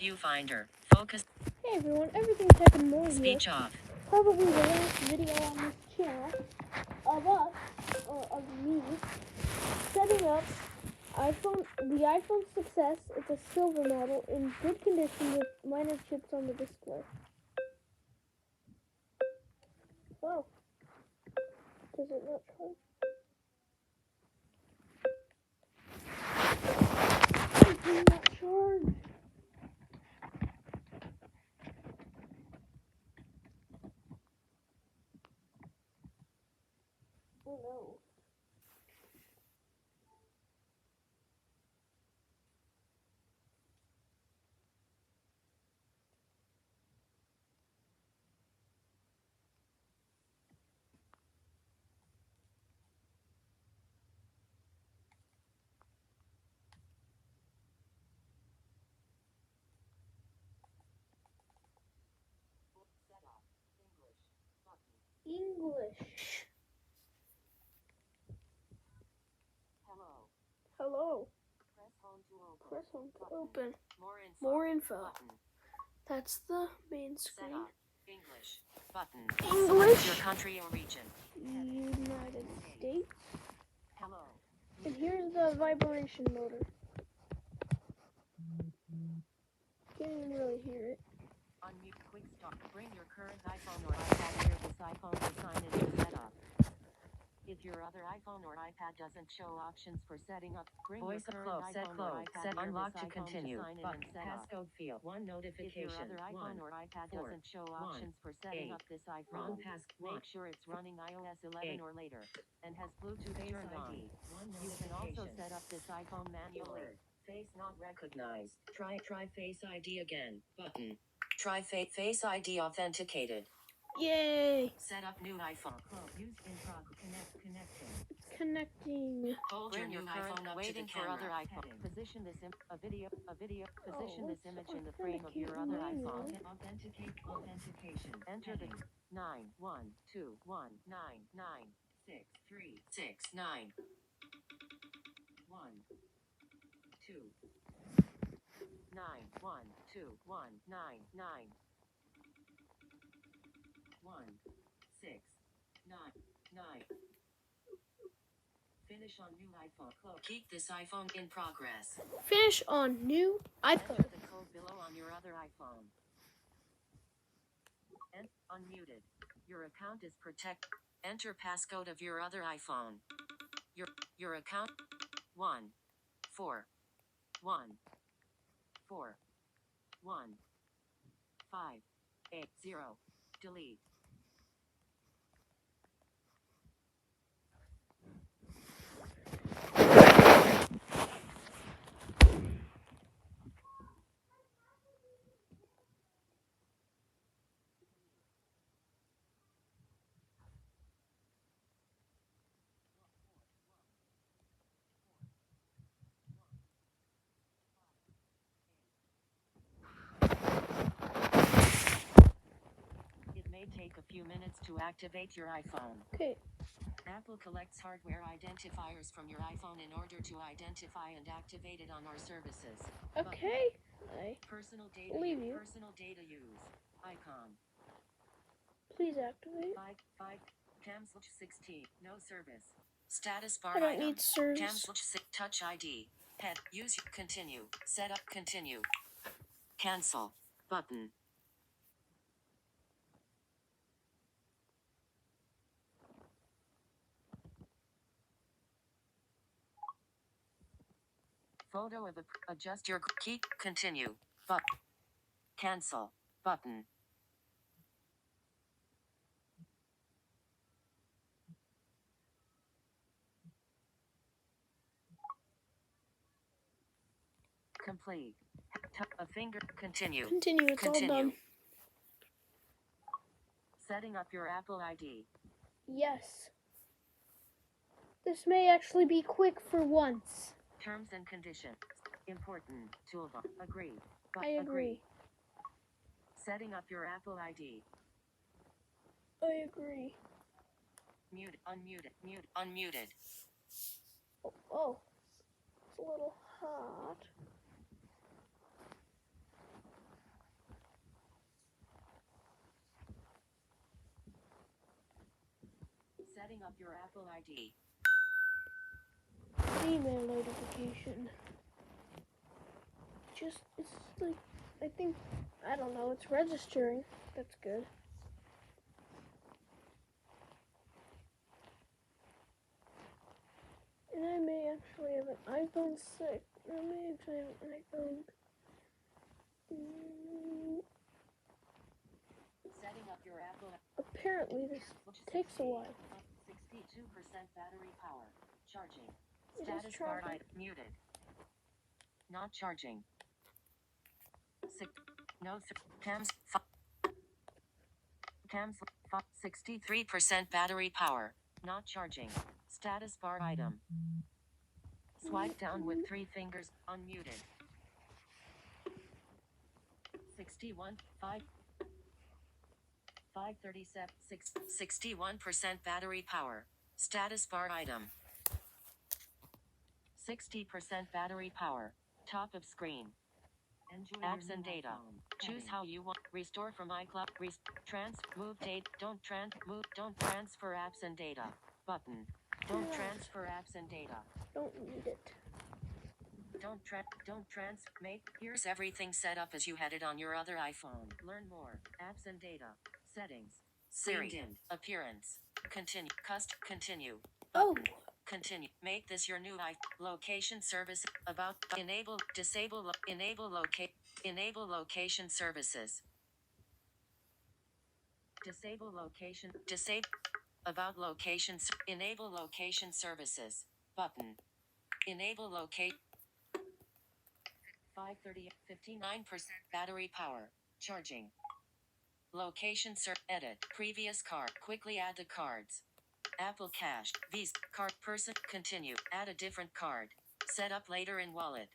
Viewfinder. Focus. Hey everyone, everything's Tech and more here. Speech off. Probably the last video on this channel of us, or of me, setting up the iPhone 6s. It's a silver model in good condition with minor chips on the display. Oh, does it not charge? It did not charge. Oh no. English. Hello. Press home to open. More info. That's the main screen. English. Button. English. Select your country or region. United States. Hello. And here's the vibration motor. Can't even really hear it. Unmute quick start. Bring your current iPhone or iPad near this iPhone to sign into setup. If your other iPhone or iPad doesn't show options for setting up, bring Voice your of current close, set iPhone or close, iPad set near unlock this to iPhone continue, to sign in button, and set up. passcode field, one If your notification, other iPhone or iPad doesn't show options for setting up this iPhone, make sure it's running iOS 11 or later and has Bluetooth turned on. You can also set up this iPhone manually. Face not recognized. Try Face ID again, button. Try Face ID authenticated. Yay! Set up new iPhone. Use in progress. Connecting. It's connecting. Hold your new iPhone up waiting to the for camera. other iPhone. Heading. Position this video. Position this let's image in the frame of your other authenticate iPhone. manually. Authentication. Enter the Heading. 91219963669. 12912199169. Finish on new iPhone. Close. Keep this iPhone in progress. Finish on new iPhone. Enter the code below on your other iPhone. And unmuted. Your account is protected. Enter passcode of your other iPhone. Your account 14141580. Delete. It may take a few minutes to activate your iPhone. Okay. Apple collects hardware identifiers from your iPhone in order to identify and activate it on our services. Okay. I Personal data believe you. Personal data use. Icon. Please activate. 5 cancel 16. No service. Status bar I don't item. need service. Cancel touch ID. Head. Use continue. Setup continue. Cancel. Button. Photo of adjust your key. Continue. Button. Cancel. Button. Complete. A finger. Continue. Continue. It's all done. Setting up your Apple ID. Yes. This may actually be quick for once. Terms and conditions. Important. Toolbar. Agree. I agree. Setting up your Apple ID. I agree. Mute. Unmuted. Mute. Unmuted. Oh. It's a little hot. Setting up your Apple ID. Email notification. It's like, I don't know, it's registering. That's good. And I may actually have an iPhone 6. I may actually have an iPhone. Setting up your Apple. Apparently this takes a while. 62% battery power. Charging. It is Status bar charging. muted. Not charging. Cams. Cams. 63% battery power. Not charging. Status bar item. Swipe down with 3 fingers. Unmuted. 537. 61% battery power. Status bar item. 60% battery power. Top of screen. Enjoy apps and data. Choose how you want. Restore from iCloud. Move date. Don't transfer apps and data. Button. Don't transfer apps and data. Don't need it. Here's everything set up as you had it on your other iPhone. Learn more. Apps and data. Settings. Siri. Appearance. Continue. Continue. Oh, Continue. Make this your new location service. About disable location services. About locations. Enable location services. Button. Enable locate. 59% battery power. Charging. Location edit. Previous card. Quickly add the cards. Apple Cash. Visa. Card person. Continue. Add a different card. Set up later in wallet.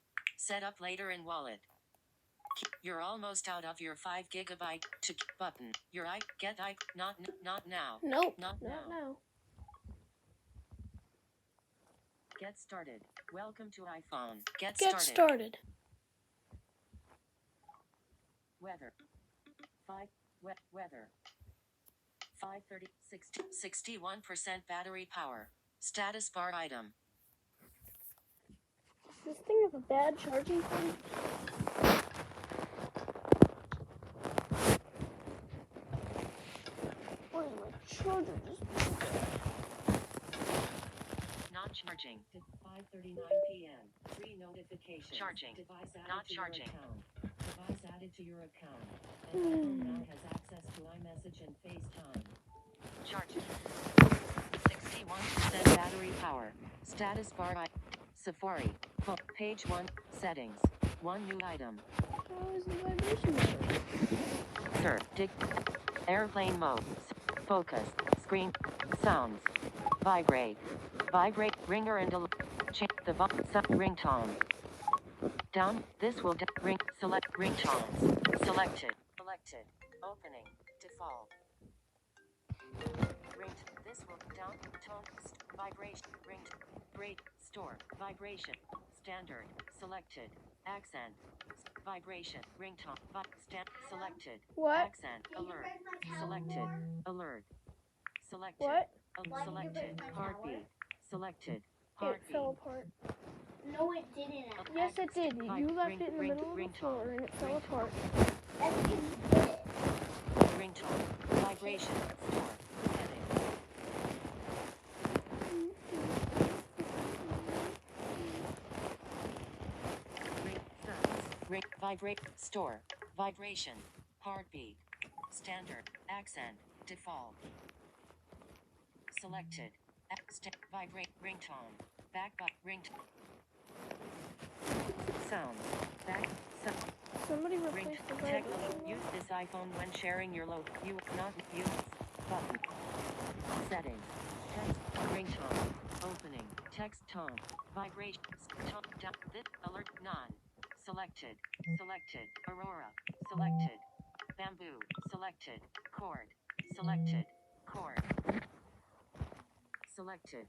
You're almost out of your 5 gigabyte to button. Not now. nope. Not now. now. Get started. Welcome to iPhone. Get started. Weather. Weather. 5:30. 61% battery power. Status bar item. Does this thing have a bad charging point? Where's my charger? Not charging. 5:39 p.m. 3 notifications. Charging. Device added Not to charging. Your account. Device added to your account. And iPhone now has access to iMessage and FaceTime. Charging. 61% battery power. Status bar Safari. Page 1. Settings. 1 new item. How is the vibration mode? Airplane mode. Focus. Screen. Sounds. Vibrate. Ringer and the ringtone. Down. This will ring. Select ringtones. Selected. Opening. Default. Ring. This will down. Tone. Vibration. Ring. Break. Store. Vibration. Standard. Selected. Accent. Vibration. Ringtone. Selected. What? Accent. Alert. Selected. Alert. Selected. What? Selected. Heartbeat. Selected. It Heartbeat. fell apart. No, it didn't. Yes, it did. You left it in the middle of the floor and it fell apart. That's because you did it. Ringtone. Vibration. Store. Heading. Vibrate. Store. Vibration. Heartbeat. Standard. Accent. Default. Selected. Vibrate. Ringtone. Back. Ringtone. Sound. Back. Sound. Somebody Ring. replaced the vibration. Use this iPhone when sharing your You not use. Button. Settings. Text. Ringtone. Opening. Text tone. Vibration. Tone. Down. This. Alert. None. Selected. Aurora. Selected. Bamboo. Selected. Chord. Selected. Chord. Selected.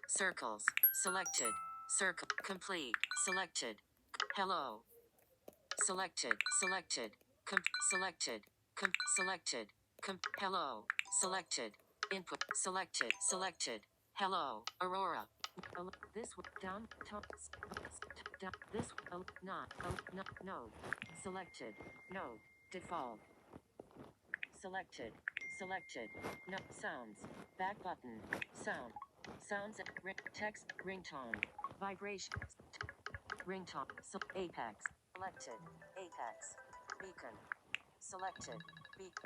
Circles. Selected. Circle. Complete. Selected. Hello. Selected. Selected. Hello. Selected. Input. Selected. Selected. Hello, Aurora. This down. Top. Down. This. Not. No. Node. Selected. Node. Default. Selected. Selected. No. Sounds. Back button. Sound. Sounds. Text. Ringtone. Vibration. Ringtone. Apex. Selected. Apex. Beacon. Selected.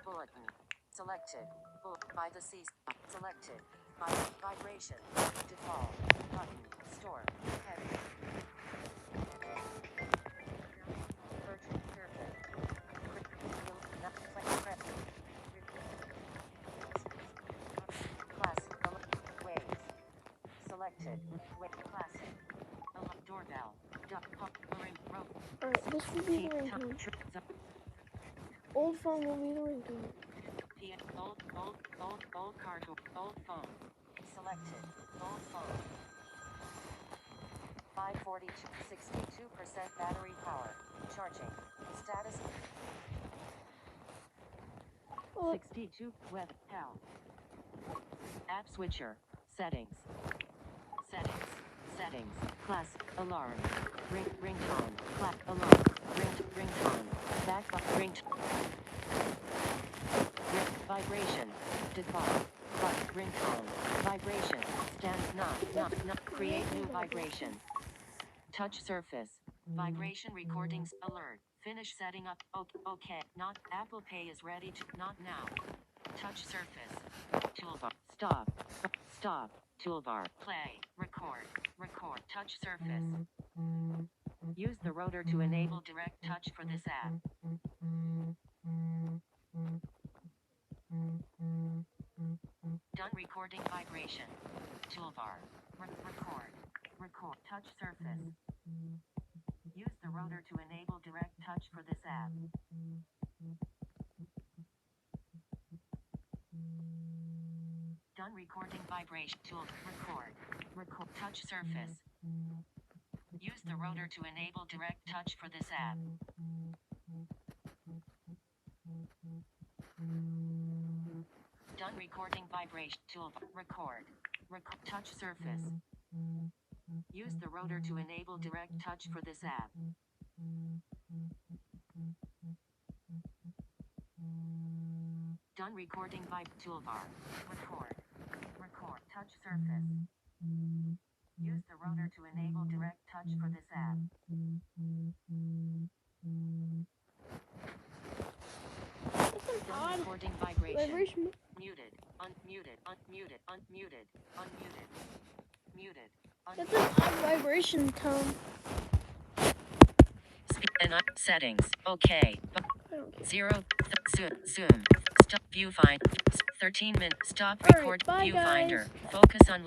Bulletin. Selected. By the seas. Selected. Vibration. Default. Button. Store. Heavy. Virtual surface. Class. Waves. Selected. Classic. Doorbell. Alright, this will be the ringtone. Old phone will be the ringtone. Old card. Old phone. Selected. Old phone. 542. 62% battery power. Charging. Status. 62. Web. Help. App switcher. Settings. Settings. Settings. Class. Alarm. Ringtone. Class. Alarm. Ringtone. Back. Ringtone. Vibration. Default. Ringtone. Vibration. Stand. Not. Create new vibration. Touch surface. Vibration recordings. Alert. Finish setting up. Okay. Not. Apple Pay is ready to. Not now. Touch surface. Toolbar. Stop. Stop. Toolbar. Play. Record. Record. Touch surface. Use the rotor to enable direct touch for this app. Done recording vibration. Toolbar. Record. Record. Touch surface. Use the rotor to enable direct touch for this app. Done recording vibration. Tool. Record. Record. Touch surface. Use the rotor to enable direct touch for this app. Done recording vibration. Tool. Record. Record. Touch surface. Use the rotor to enable direct touch for this app. Done recording toolbar. Record. Record. Touch surface. Use the rotor to enable direct touch for this app. Done recording vibration. Muted. Unmuted. Unmuted. Unmuted. Unmuted. Muted. That's an odd vibration tone. And settings. Okay. I don't care. 0. Zoom. Stop. Viewfinder. 13 minutes. Stop. All right, Record. bye, Viewfinder. guys. Focus on.